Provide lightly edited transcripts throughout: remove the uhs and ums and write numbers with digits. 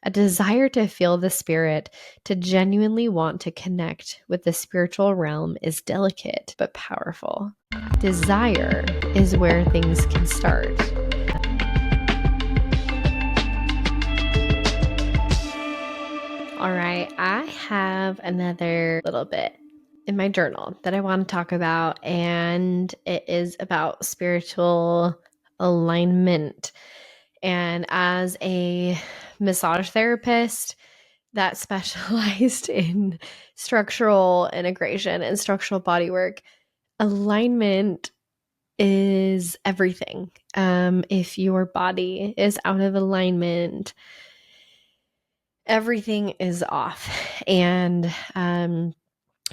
A desire to feel the spirit, to genuinely want to connect with the spiritual realm is delicate but powerful. Desire is where things can start. All right, I have another little bit in my journal that I want to talk about, and it is about spiritual alignment. And as a massage therapist that specialized in structural integration and structural bodywork, alignment is everything. If your body is out of alignment, everything is off. And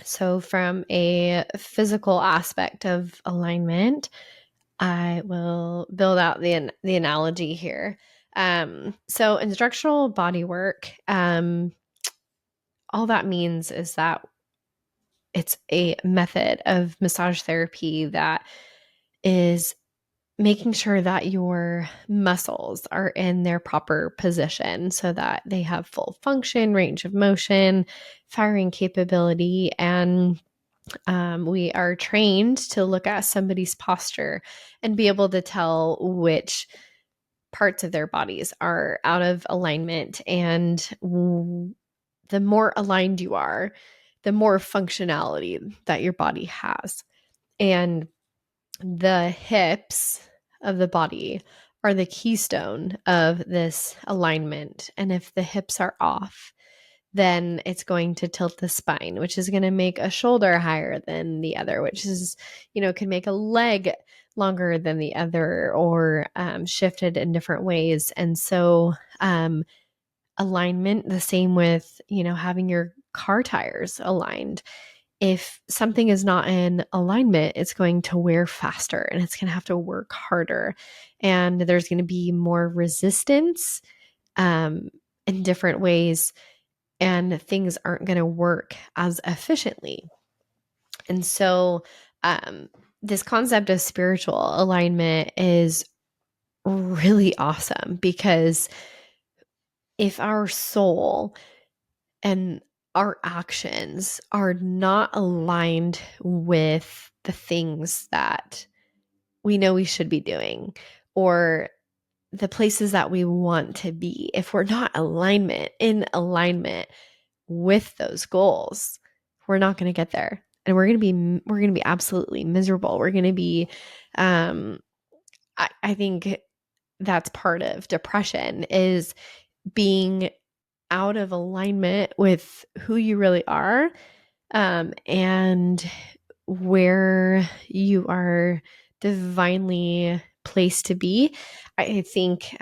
so, from a physical aspect of alignment, I will build out the analogy here. So, in structural body work, all that means is that it's a method of massage therapy that is making sure that your muscles are in their proper position so that they have full function, range of motion, firing capability, and we are trained to look at somebody's posture and be able to tell which parts of their bodies are out of alignment. And the more aligned you are, the more functionality that your body has. And the hips of the body are the keystone of this alignment. And if the hips are off, then it's going to tilt the spine, which is going to make a shoulder higher than the other, which is, can make a leg longer than the other, or shifted in different ways. And so, alignment, the same with, having your car tires aligned. If something is not in alignment, it's going to wear faster and it's going to have to work harder. And there's going to be more resistance in different ways, and things aren't going to work as efficiently. And so, this concept of spiritual alignment is really awesome, because if our soul and our actions are not aligned with the things that we know we should be doing, or the places that we want to be, if we're not in alignment with those goals, we're not going to get there, and we're going to be absolutely miserable. We're going to be I think that's part of depression, is being out of alignment with who you really are, and where you are divinely placed to be. I think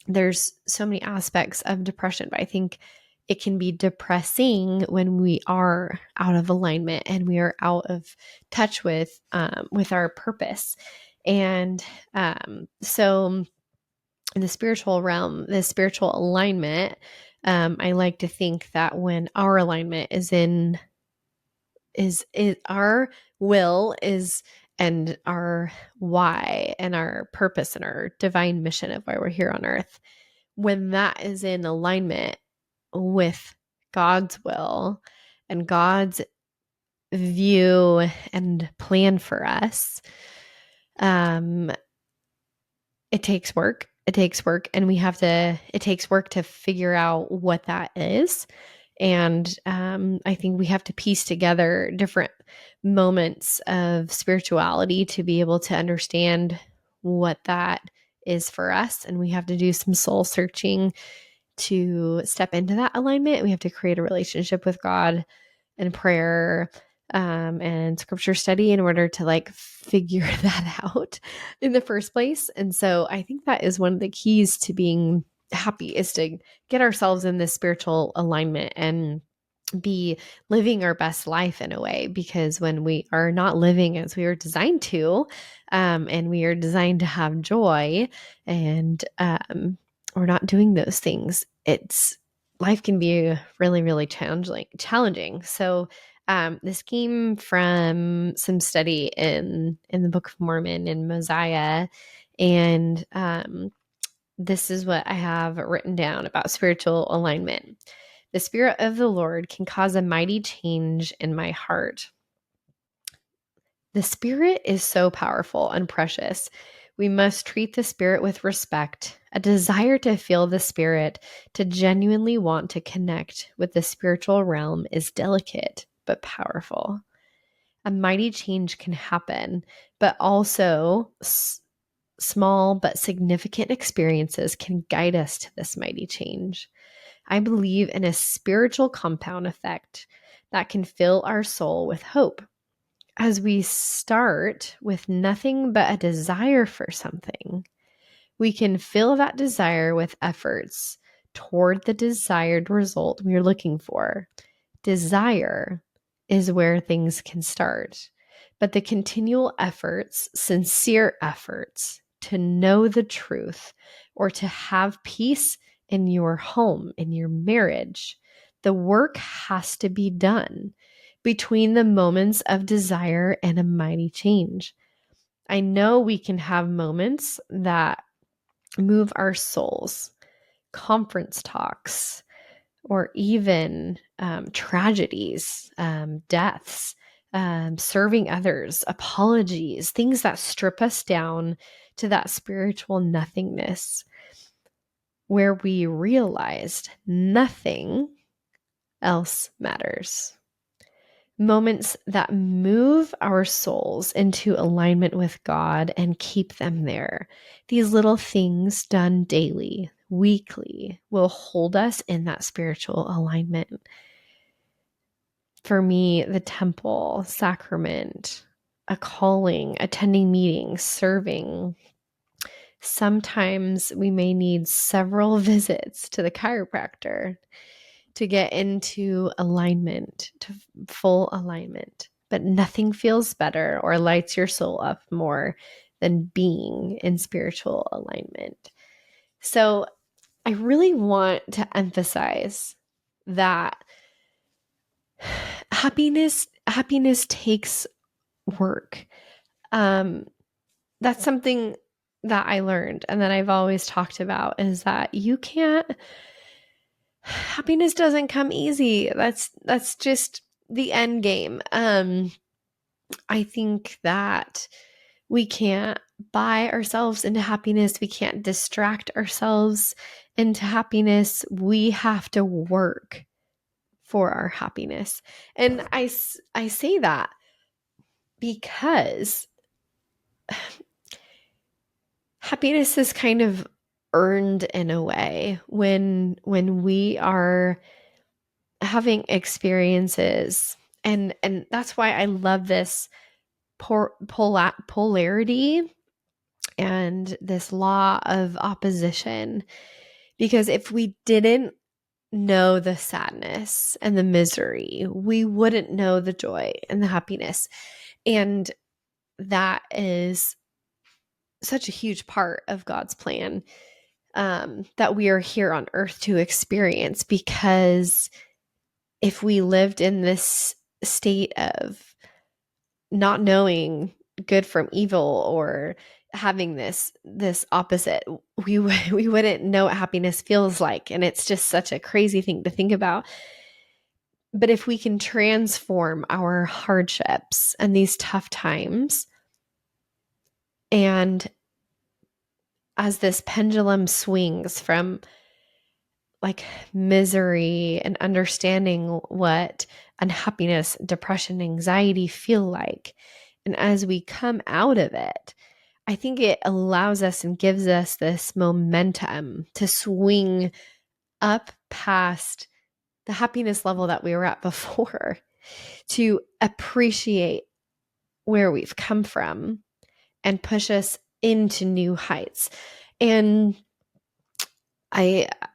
there's so many aspects of depression, but I think it can be depressing when we are out of alignment and we are out of touch with our purpose. And so in the spiritual realm, the spiritual alignment, I like to think that when our alignment is our will is, and our why and our purpose and our divine mission of why we're here on earth, when that is in alignment with God's will and God's view and plan for us, it takes work. It takes work, and it takes work to figure out what that is. And I think we have to piece together different moments of spirituality to be able to understand what that is for us. And we have to do some soul searching to step into that alignment. We have to create a relationship with God and prayer, and scripture study in order to figure that out in the first place. And so I think that is one of the keys to being happy, is to get ourselves in this spiritual alignment and be living our best life in a way. Because when we are not living as we are designed to, and we are designed to have joy, and we're not doing those things, life can be really, really challenging. So this came from some study in the Book of Mormon and Mosiah, and this is what I have written down about spiritual alignment. The Spirit of the Lord can cause a mighty change in my heart. The Spirit is so powerful and precious. We must treat the Spirit with respect. A desire to feel the Spirit, to genuinely want to connect with the spiritual realm, is delicate but powerful. A mighty change can happen, but also small but significant experiences can guide us to this mighty change. I believe in a spiritual compound effect that can fill our soul with hope. As we start with nothing but a desire for something, we can fill that desire with efforts toward the desired result we are looking for. Desire is where things can start, but the continual efforts, sincere efforts to know the truth or to have peace in your home, in your marriage, the work has to be done between the moments of desire and a mighty change. I know we can have moments that move our souls, conference talks, or even tragedies, deaths, serving others, apologies, things that strip us down to that spiritual nothingness where we realized nothing else matters. Moments that move our souls into alignment with God and keep them there. These little things done daily, weekly, will hold us in that spiritual alignment. For me, the temple, sacrament, a calling, attending meetings, serving. Sometimes we may need several visits to the chiropractor to get into alignment, to full alignment. But nothing feels better or lights your soul up more than being in spiritual alignment. So I really want to emphasize that happiness takes work. That's something that I learned and that I've always talked about, is that happiness doesn't come easy. That's just the end game. I think that we can't buy ourselves into happiness. We can't distract ourselves into happiness. We have to work for our happiness. And I say that because happiness is kind of earned in a way when we are having experiences, and that's why I love this polarity and this law of opposition, because if we didn't know the sadness and the misery, we wouldn't know the joy and the happiness. And that is such a huge part of God's plan, that we are here on earth to experience. Because if we lived in this state of not knowing good from evil, or having this opposite, we wouldn't know what happiness feels like. And it's just such a crazy thing to think about. But if we can transform our hardships and these tough times, and as this pendulum swings from like misery and understanding what unhappiness, depression, anxiety feel like, and as we come out of it, I think it allows us and gives us this momentum to swing up past the happiness level that we were at before, to appreciate where we've come from and push us into new heights. And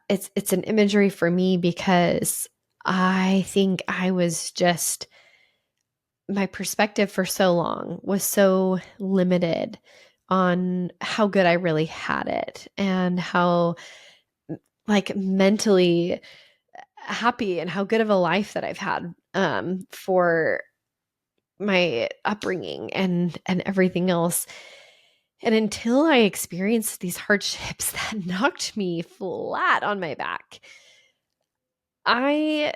it's an imagery for me because I think I was just, my perspective for so long was so limited on how good I really had it, and how like mentally happy and how good of a life that I've had for my upbringing and everything else. And until I experienced these hardships that knocked me flat on my back, I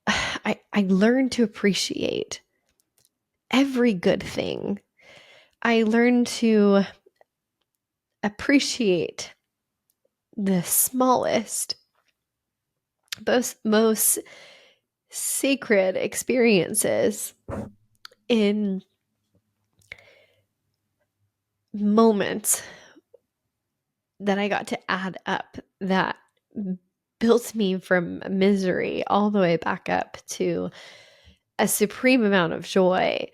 I learned to appreciate every good thing. I learned to appreciate the smallest, most sacred experiences in moments that I got to add up that built me from misery all the way back up to a supreme amount of joy.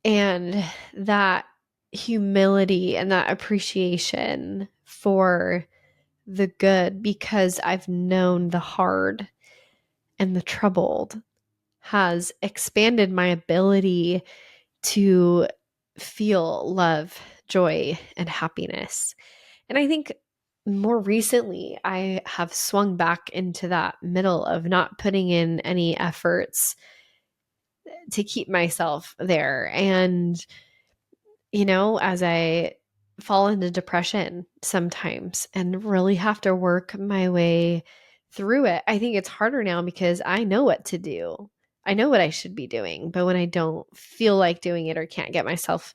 And that humility and that appreciation for the good, because I've known the hard and the troubled, has expanded my ability to feel love, joy, and happiness. And I think more recently, I have swung back into that middle of not putting in any efforts to keep myself there. And, as I fall into depression sometimes and really have to work my way through it, I think it's harder now because I know what to do. I know what I should be doing. But when I don't feel like doing it or can't get myself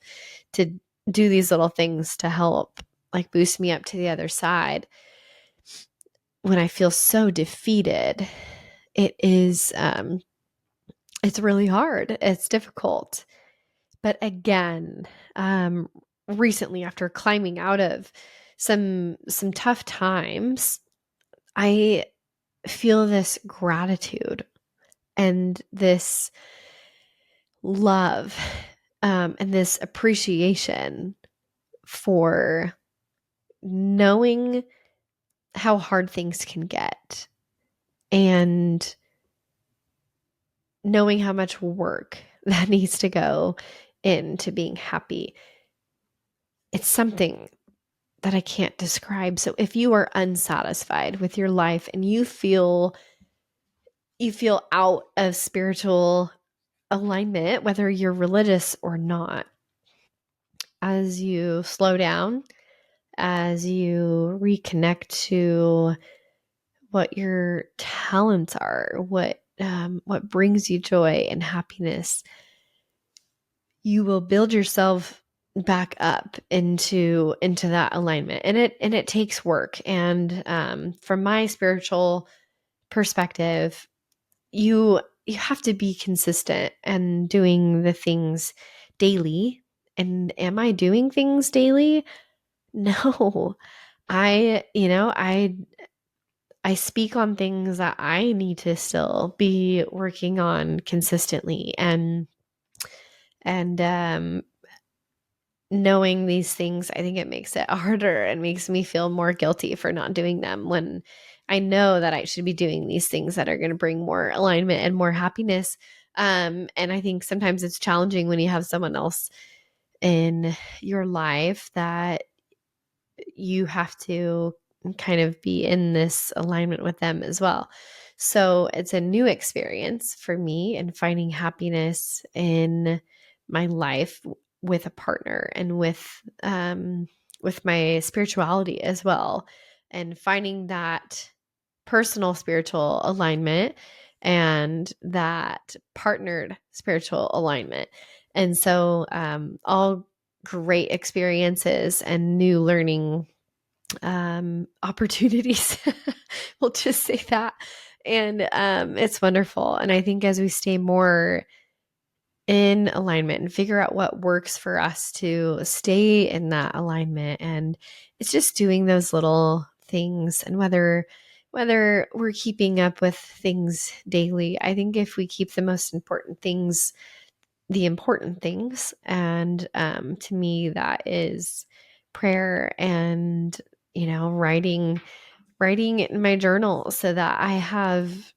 to do these little things to help, like boost me up to the other side, when I feel so defeated, it is, it's really hard. It's difficult. But again, recently after climbing out of some tough times, I feel this gratitude and this love, and this appreciation for knowing how hard things can get and knowing how much work that needs to go into being happy. It's something that I can't describe. So if you are unsatisfied with your life and you feel out of spiritual alignment, whether you're religious or not, as you slow down, as you reconnect to what your talents are, what brings you joy and happiness, you will build yourself back up into that alignment. And it takes work. And from my spiritual perspective, you have to be consistent and doing the things daily. And am I doing things daily? No. I speak on things that I need to still be working on consistently, and knowing these things, I think it makes it harder and makes me feel more guilty for not doing them when I know that I should be doing these things that are going to bring more alignment and more happiness. And I think sometimes it's challenging when you have someone else in your life that you have to kind of be in this alignment with them as well. So it's a new experience for me and finding happiness in my life with a partner and with my spirituality as well, and finding that personal spiritual alignment and that partnered spiritual alignment. And so all great experiences and new learning opportunities. We'll just say that. And it's wonderful. And I think as we stay more in alignment and figure out what works for us to stay in that alignment, and it's just doing those little things, and whether we're keeping up with things daily, I think if we keep the most important things the important things, and to me that is prayer and writing it in my journal so that I have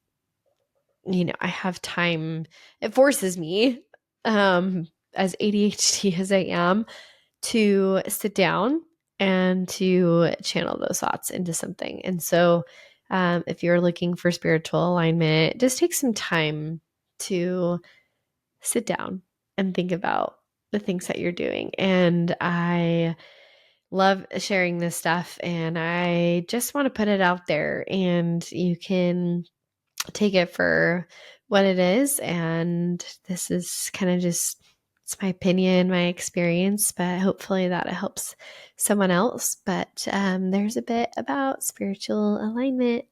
time. It forces me, as ADHD as I am, to sit down and to channel those thoughts into something. And so if you're looking for spiritual alignment, just take some time to sit down and think about the things that you're doing. And I love sharing this stuff, and I just want to put it out there, and you can take it for what it is. And this is kind of just, it's my opinion, my experience, but hopefully that it helps someone else. But there's a bit about spiritual alignment